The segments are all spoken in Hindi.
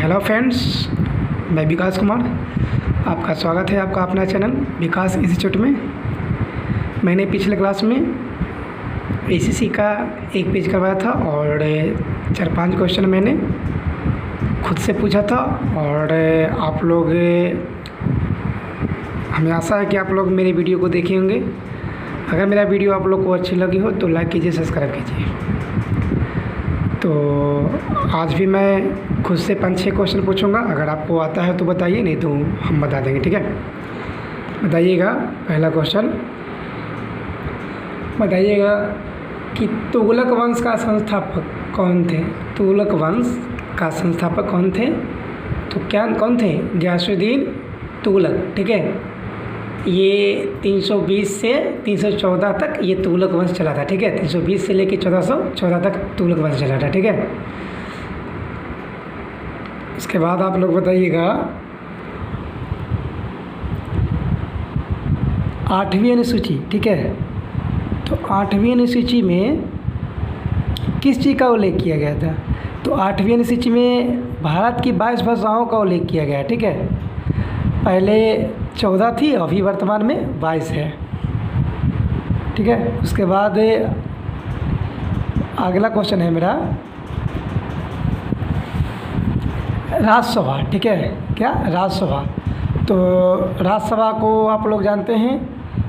हेलो फ्रेंड्स, मैं विकास कुमार। आपका स्वागत है आपका अपना चैनल विकास इंस्टीट्यूट में। मैंने पिछले क्लास में एसीसी का एक पेज करवाया था और 4-5 क्वेश्चन मैंने खुद से पूछा था और आप लोग, हमें आशा है कि आप लोग मेरे वीडियो को देखे होंगे। अगर मेरा वीडियो आप लोग को अच्छी लगी हो तो लाइक कीजिए, सब्सक्राइब कीजिए। तो आज भी मैं खुद से 5-6 क्वेश्चन पूछूंगा। अगर आपको आता है तो बताइए, नहीं तो हम बता देंगे, ठीक है। बताइएगा। पहला क्वेश्चन बताइएगा कि तुगलक वंश का संस्थापक कौन थे। तुगलक वंश का संस्थापक कौन थे? तो क्या कौन थे? गियासुद्दीन तुगलक, ठीक है। ये 320 से 314 तक ये तुगलक वंश चला था, ठीक है। 320 से लेकर 1414 तक तुगलक वंश चला था, ठीक है। इसके बाद आप लोग बताइएगा 8वीं अनुसूची, ठीक है। तो 8वीं अनुसूची में किस चीज़ का उल्लेख किया गया था? तो 8वीं अनुसूची में भारत की 22 भाषाओं का उल्लेख किया गया है, ठीक है। पहले 14 थी, अभी वर्तमान में 22 है, ठीक है। उसके बाद अगला क्वेश्चन है मेरा राज्यसभा, ठीक है। क्या? राज्यसभा। तो राज्यसभा को आप लोग जानते हैं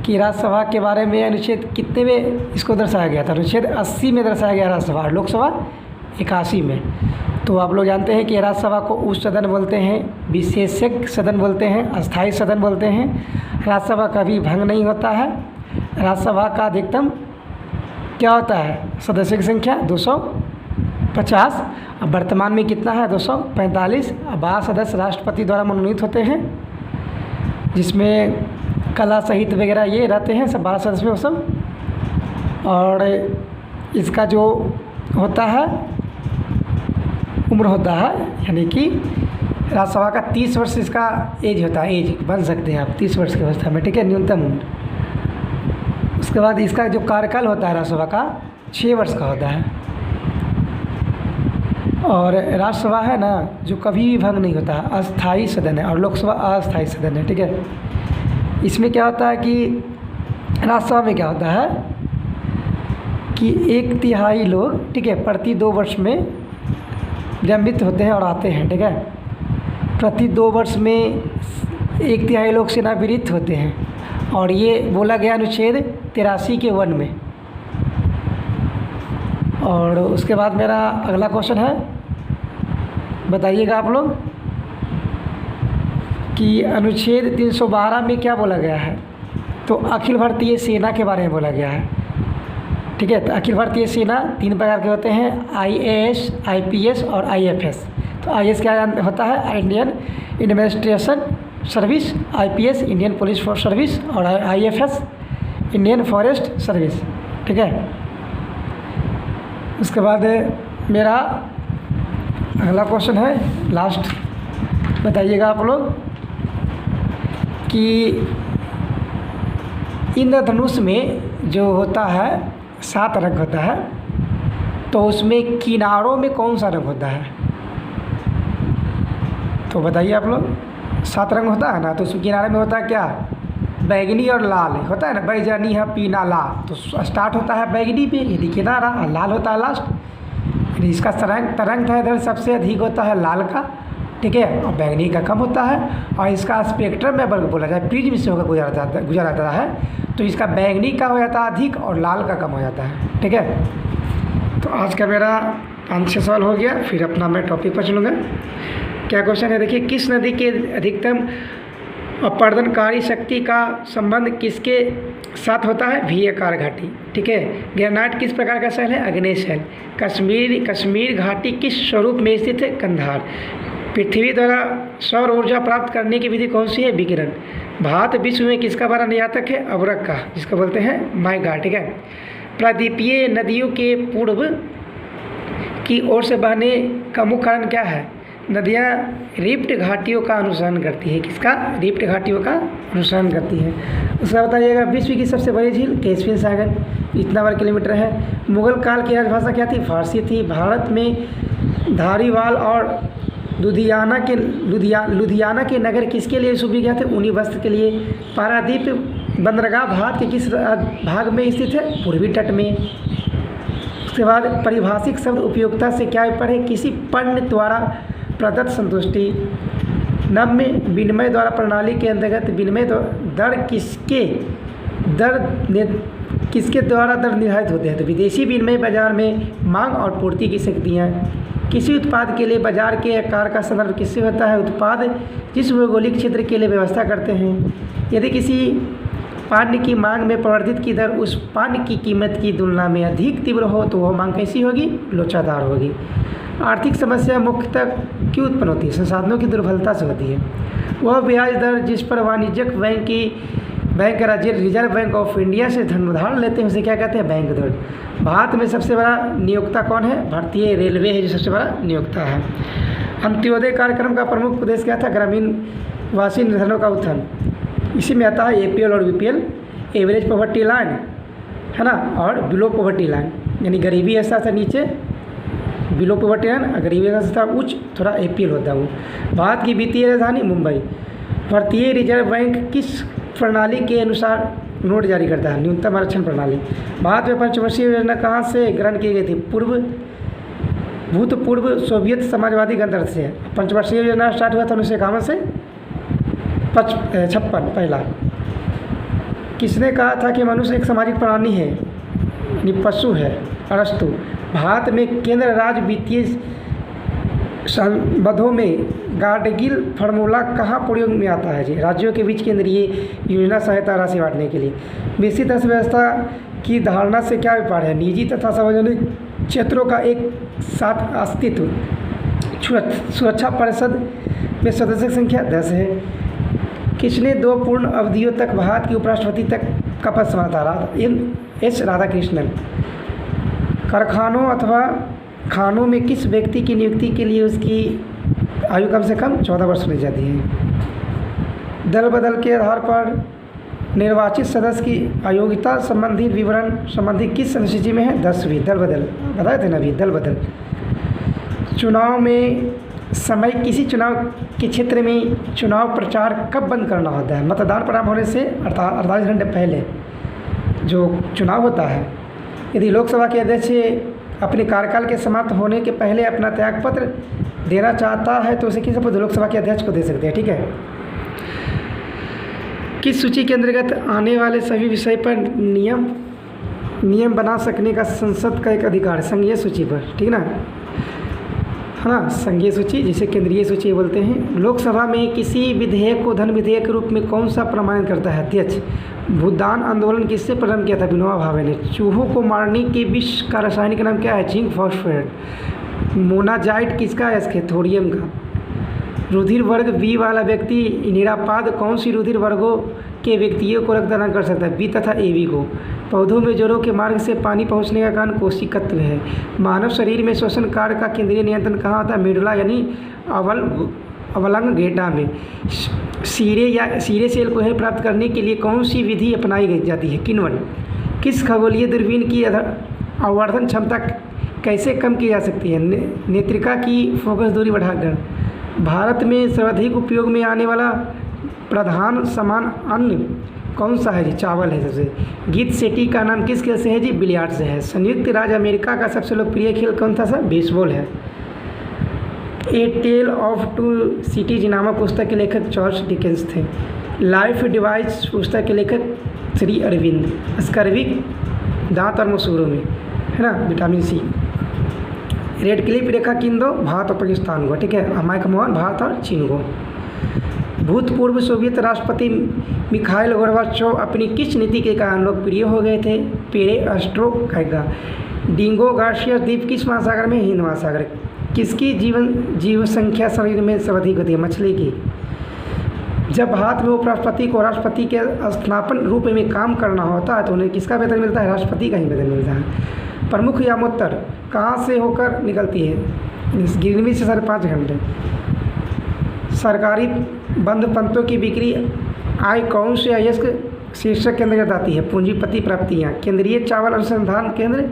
कि राज्यसभा के बारे में अनुच्छेद कितने में इसको दर्शाया गया था? अनुच्छेद 80 में दर्शाया गया राज्यसभा, लोकसभा 81 में। तो आप लोग जानते हैं कि राज्यसभा को उच्च सदन बोलते हैं, विशेषज्ञ सदन बोलते हैं, अस्थायी सदन बोलते हैं। राज्यसभा कभी भंग नहीं होता है। राज्यसभा का अधिकतम क्या होता है? सदस्य की संख्या 250। अब वर्तमान में कितना है? 245। 12 सदस्य राष्ट्रपति द्वारा मनोनीत होते हैं, जिसमें कला साहित्य वगैरह ये रहते हैं, सब 12 सदस्य में वो सब। और इसका जो होता है उम्र होता है, यानी कि राज्यसभा का 30 वर्ष इसका एज होता है, एज बन सकते हैं आप 30 वर्ष की अवस्था में, ठीक है, न्यूनतम उम्र। उसके बाद इसका जो कार्यकाल होता है राज्यसभा का 6 वर्ष का होता है। और राज्यसभा है ना, जो कभी भी भंग नहीं होता, अस्थायी सदन है, और लोकसभा अस्थायी सदन है, ठीक है। इसमें क्या होता है कि राज्यसभा में क्या होता है कि 1/3 लोग, ठीक है, प्रति 2 वर्ष में विलंबित होते हैं और आते हैं, ठीक है। प्रति 2 वर्ष में 1/3 लोग सेवानिवृत्त होते हैं, और ये बोला गया अनुच्छेद 83 के 1 में। और उसके बाद मेरा अगला क्वेश्चन है, बताइएगा आप लोग कि अनुच्छेद 312 में क्या बोला गया है? तो अखिल भारतीय सेना के बारे में बोला गया है, ठीक है। तो अखिल भारतीय सेना 3 प्रकार के होते हैं, IAS, IPS और IFS। तो IAS क्या होता है? Indian administration service, IPS Indian police force service, और IFS इंडियन फॉरेस्ट सर्विस, ठीक है। उसके बाद मेरा अगला क्वेश्चन है, लास्ट, बताइएगा आप लोग कि इंद्रधनुष में जो होता है 7 रंग होता है, तो उसमें किनारों में कौन सा रंग होता है? तो बताइए आप लोग। 7 रंग होता है ना, तो उसमें किनारे में होता है क्या? बैगनी और लाल होता है ना, बैजनी है, पीला, लाल। तो स्टार्ट होता है बैगनी पे, यदि किनारा, और लाल होता है लास्ट। यदि इसका तरंग है इधर सबसे अधिक होता है लाल का, ठीक है, और बैगनी का कम होता है। और इसका स्पेक्ट्रम में अगर बोला जाए, प्रिज्म से होकर गुजरा जाता है, तो इसका बैगनी का हो जाता है अधिक और लाल का कम हो जाता है, ठीक है। तो आज का मेरा 5-6 सवाल हो गया, फिर अपना मैं टॉपिक पर चलूँगा। क्या क्वेश्चन है? देखिए, किस नदी के अधिकतम अपरदनकारी शक्ति का संबंध किसके साथ होता है? VAकार घाटी, ठीक है। ग्रेनाइट किस प्रकार का शैल है? अग्नेय शैल। कश्मीर घाटी किस स्वरूप में स्थित है? कंधार। पृथ्वी द्वारा सौर ऊर्जा प्राप्त करने की विधि कौन सी है? विकिरण। भारत विश्व में किसका बड़ा निर्यातक है? अवरक का, जिसको बोलते हैं माइगा, ठीक है। प्रायद्वीपीय नदियों के पूर्व की ओर से बहने का मुख्य कारण क्या है? नदियाँ रिफ्ट घाटियों का अनुसरण करती है। किसका? रिफ्ट घाटियों का अनुसरण करती है। उसका बताइएगा, विश्व की सबसे बड़ी झील? कैस्पियन सागर, इतना वर्ग किलोमीटर है। मुगल काल की राजभाषा क्या थी? फारसी थी। भारत में धारीवाल और लुधियाना के नगर किसके लिए सुविख्यात थे? ऊनी वस्त्र के लिए। पारादीप बंदरगाह भारत के किस भाग में स्थित है? पूर्वी तट में। उसके बाद परिभाषिक शब्द उपयोगिता से क्या अभिप्राय है? किसी पण्य द्वारा प्रदत्त संतुष्टि। नव में विनिमय द्वारा प्रणाली के अंतर्गत विनिमय दर किसके द्वारा दर निर्धारित होते हैं? तो विदेशी विनिमय बाजार में मांग और पूर्ति की शक्तियाँ। किसी उत्पाद के लिए बाजार के आकार का संदर्भ किससे होता है? उत्पाद जिस भौगोलिक क्षेत्र के लिए व्यवस्था करते हैं। यदि किसी पानी की मांग में परिवर्तित की दर उस पानी की कीमत की तुलना में अधिक तीव्र हो तो वह मांग कैसी होगी? लोचादार होगी। आर्थिक समस्या मुख्यतः क्यों उत्पन्न होती है? संसाधनों की दुर्बलता से होती है। वह ब्याज दर जिस पर वाणिज्यिक बैंक राज्य रिजर्व बैंक ऑफ इंडिया से धन उधार लेते हैं उसे क्या कहते हैं? बैंक दर। भारत में सबसे बड़ा नियोक्ता कौन है? भारतीय रेलवे है जो सबसे बड़ा नियोक्ता है। अंत्योदय कार्यक्रम का प्रमुख उद्देश्य क्या था? ग्रामीण वासी निर्धनों का उत्थान। इसी में आता है APL और BPL, एवरेज पॉवर्टी लाइन है ना, और बिलो पॉवर्टी लाइन, यानी गरीबी स्तर से नीचे बिलो पॉवर्टी लाइन, गरीबी स्तर उच्च थोड़ा APL होता है वो। भारत की वित्तीय राजधानी मुंबई। भारतीय रिजर्व बैंक किस प्रणाली के अनुसार नोट जारी करता है? न्यूनतम आरक्षण प्रणाली। भारत में पंचवर्षीय योजना कहाँ से ग्रहण की गई थी? भूतपूर्व सोवियत समाजवादी गणतंत्र से। पंचवर्षीय योजना स्टार्ट हुआ था 1951 से 56 पहला। किसने कहा था कि मनुष्य एक सामाजिक प्राणी है? यानी पशु है, अरस्तु। भारत में केंद्र राज्य वित्तीय संबंधों में गाडगिल फार्मूला कहाँ प्रयोग में आता है? जी, राज्यों के बीच केंद्रीय योजना सहायता राशि बांटने के लिए। विकसित अर्थव्यवस्था की धारणा से क्या अभिप्राय है? निजी तथा सार्वजनिक क्षेत्रों का एक साथ अस्तित्व। सुरक्षा परिषद में सदस्य संख्या 10 है। किसने 2 पूर्ण अवधियों तक भारत के उपराष्ट्रपति तक का पद संभाला था? S राधाकृष्णन। कारखानों अथवा खानों में किस व्यक्ति की नियुक्ति के लिए उसकी आयु कम से कम 14 वर्ष होनी जाती है? दल बदल के आधार पर निर्वाचित सदस्य की अयोग्यता संबंधी विवरण संबंधी किस अनुसूची में है? 10वीं। दल बदल बताए थे ना अभी, दल बदल। चुनाव में समय किसी चुनाव के क्षेत्र में चुनाव प्रचार कब बंद करना होता है? मतदान प्रारंभ होने से 48 घंटे पहले जो चुनाव होता है। यदि लोकसभा के अध्यक्ष अपने कार्यकाल के समाप्त होने के पहले अपना त्यागपत्र देना चाहता है तो उसे किस लोकसभा के अध्यक्ष को दे सकते हैं। ठीक है। किस सूची के अंतर्गत आने वाले सभी विषय पर नियम बना सकने का संसद का एक अधिकार? संघीय सूची पर, ठीक ना, है ना, संघीय सूची जिसे केंद्रीय सूची बोलते हैं। लोकसभा में किसी विधेयक को धन विधेयक के रूप में कौन सा प्रमाणित करता है? अध्यक्ष। भूदान आंदोलन किससे प्रारंभ किया था? विनोबा भावे ने। चूहों को मारने के विष का रासायनिक नाम क्या है? Zinc phosphate. मोनाजाइट किसका है? थोरियम का। रुधिर वर्ग बी वाला व्यक्ति निरापाद कौन सी रुधिर वर्गों के व्यक्तियों को रक्तदान कर सकता है? बी तथा AB को। पौधों में जड़ों के मार्ग से पानी पहुंचने का कारण कोशिकत्व है। मानव शरीर में श्वसन कार्य का केंद्रीय नियंत्रण कहाँ होता है? मेडुला यानी अवलंग घेटा में। सीरे सेल को प्राप्त करने के लिए कौन सी विधि अपनाई गई जाती है? किण्वन। किस खगोलीय दूरबीन की आवर्धन क्षमता कैसे कम की जा सकती है? नेत्रिका की फोकस दूरी बढ़ाकर। भारत में सर्वाधिक उपयोग में आने वाला प्रधान समान अन्न कौन सा है? जी, चावल है सबसे। गीत सेठी का नाम किस खेल से है? जी, बिलियार्ड से है। संयुक्त राज्य अमेरिका का सबसे लोकप्रिय खेल कौन था? सर, बेसबॉल है। ए टेल ऑफ 2 सिटीज नामक पुस्तक के लेखक चार्ल्स डिकेंस थे। लाइफ डिवाइस पुस्तक के लेखक श्री अरविंद। स्कर्विक दांत और मसूरों में, है ना, विटामिन C। रेड क्लिफ रेखा किन दो? भारत और पाकिस्तान को, ठीक है। माइक मोहन भारत और चीन को। भूतपूर्व सोवियत राष्ट्रपति मिखाइल गोर्बाचोव अपनी किस नीति के कारण लोकप्रिय हो गए थे? पेरेस्ट्रोइका। डिंगो गार्सिया द्वीप किस महासागर में? हिंद महासागर। किसकी जीव संख्या शरीर में सर्वाधिक होती है? मछली की। जब भारत में उपराष्ट्रपति को राष्ट्रपति के स्थापन रूप में काम करना होता है तो उन्हें किसका वेतन मिलता है? राष्ट्रपति का ही वेतन मिलता है। प्रमुख यामोत्तर कहाँ से होकर निकलती है? गिरवी से 5.5 घंटे। सरकारी बंद पंतों की बिक्री आय कौन से अयस्क शीर्षक के अंतर्गत आती है? पूंजीपति प्राप्तियाँ। केंद्रीय चावल अनुसंधान केंद्र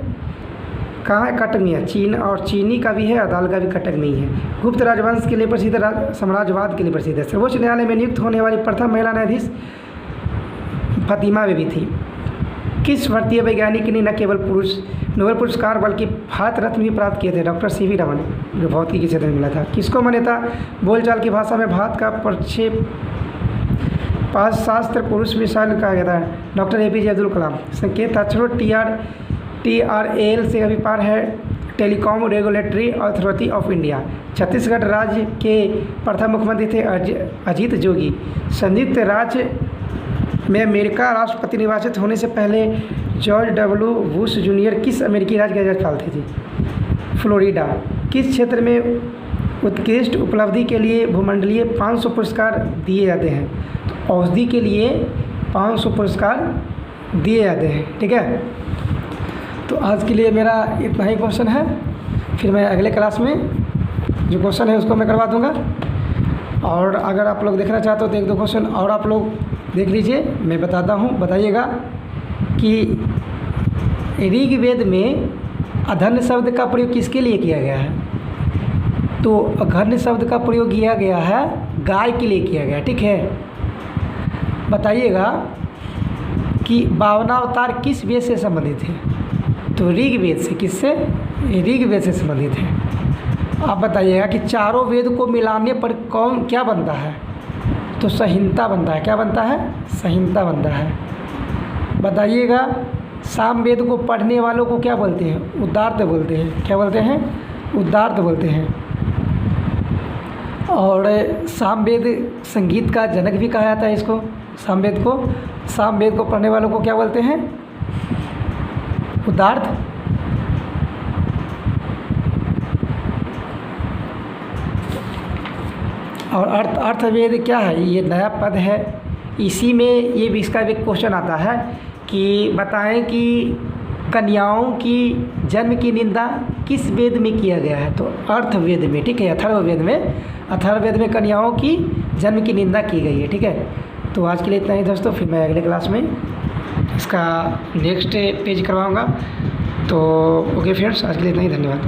कहाँ है? कटक में है। चीन और चीनी का भी है और दाल का भी कटक में ही है। गुप्त राजवंश के लिए प्रसिद्ध, साम्राज्यवाद के लिए प्रसिद्ध है। सर्वोच्च न्यायालय में नियुक्त होने वाली प्रथम महिला न्यायाधीश फातिमा बीबी थी। किस भारतीय वैज्ञानिक ने न केवल नोबेल पुरस्कार बल्कि भारत रत्न भी प्राप्त किए थे? डॉक्टर सीवी रमन, जो भौतिकी के क्षेत्र में मिला था। किसको मान्यता बोलचाल की भाषा में भारत का प्रक्षेपशास्त्र पुरुष मिसाइल कहा गया था? Doctor APJ Abdul Kalam. संकेत अक्षरों TRAL से अभिपार है telecom regulatory authority of India. Chhattisgarh राज्य के प्रथम मुख्यमंत्री थे अजीत जोगी। संयुक्त राज्य में अमेरिका राष्ट्रपति निर्वाचित होने से पहले जॉर्ज डब्ल्यू बुश जूनियर किस अमेरिकी राज्य के राजपाल थे? फ्लोरिडा। किस क्षेत्र में उत्कृष्ट उपलब्धि के लिए भूमंडलीय 500 पुरस्कार दिए जाते हैं? तो औषधि के लिए 500 पुरस्कार दिए जाते हैं। ठीक है, तो आज के लिए मेरा इतना ही क्वेश्चन है। फिर मैं अगले क्लास में जो क्वेश्चन है उसको मैं करवा दूंगा। और अगर आप लोग देखना चाहते हो तो एक दो क्वेश्चन और आप लोग देख लीजिए, मैं बताता हूँ। बताइएगा कि ऋग्वेद में अधन्य शब्द का प्रयोग किसके लिए किया गया है? तो अघन्य शब्द का प्रयोग किया गया है गाय के लिए किया गया। ठीक है, बताइएगा कि 52 अवतार किस वेद से संबंधित है? तो ऋग्वेद से। किससे? ऋग्वेद से संबंधित है। आप बताइएगा कि चारों वेद को मिलाने पर क्या बनता है? तो संहिता बनता है। क्या बनता है? संहिता बनता है। बताइएगा साम वेद को पढ़ने वालों को क्या बोलते हैं? उद्दार्त बोलते हैं। क्या बोलते हैं? उद्दार्त बोलते हैं। और सामवेद संगीत का जनक भी कहा जाता है इसको। सामवेद को पढ़ने वालों को क्या बोलते हैं? उद्दार्त। और अर्थवेद क्या है? ये नया पद है। इसी में ये भी इसका भी क्वेश्चन आता है कि बताएं कि कन्याओं की जन्म की निंदा किस वेद में किया गया है? तो अर्थवेद में। ठीक है, अथर्ववेद में कन्याओं की जन्म की निंदा की गई है। ठीक है, तो आज के लिए इतना ही दोस्तों। फिर मैं अगले क्लास में इसका नेक्स्ट पेज करवाऊँगा। तो ओके फ्रेंड्स, आज के लिए इतना ही। धन्यवाद।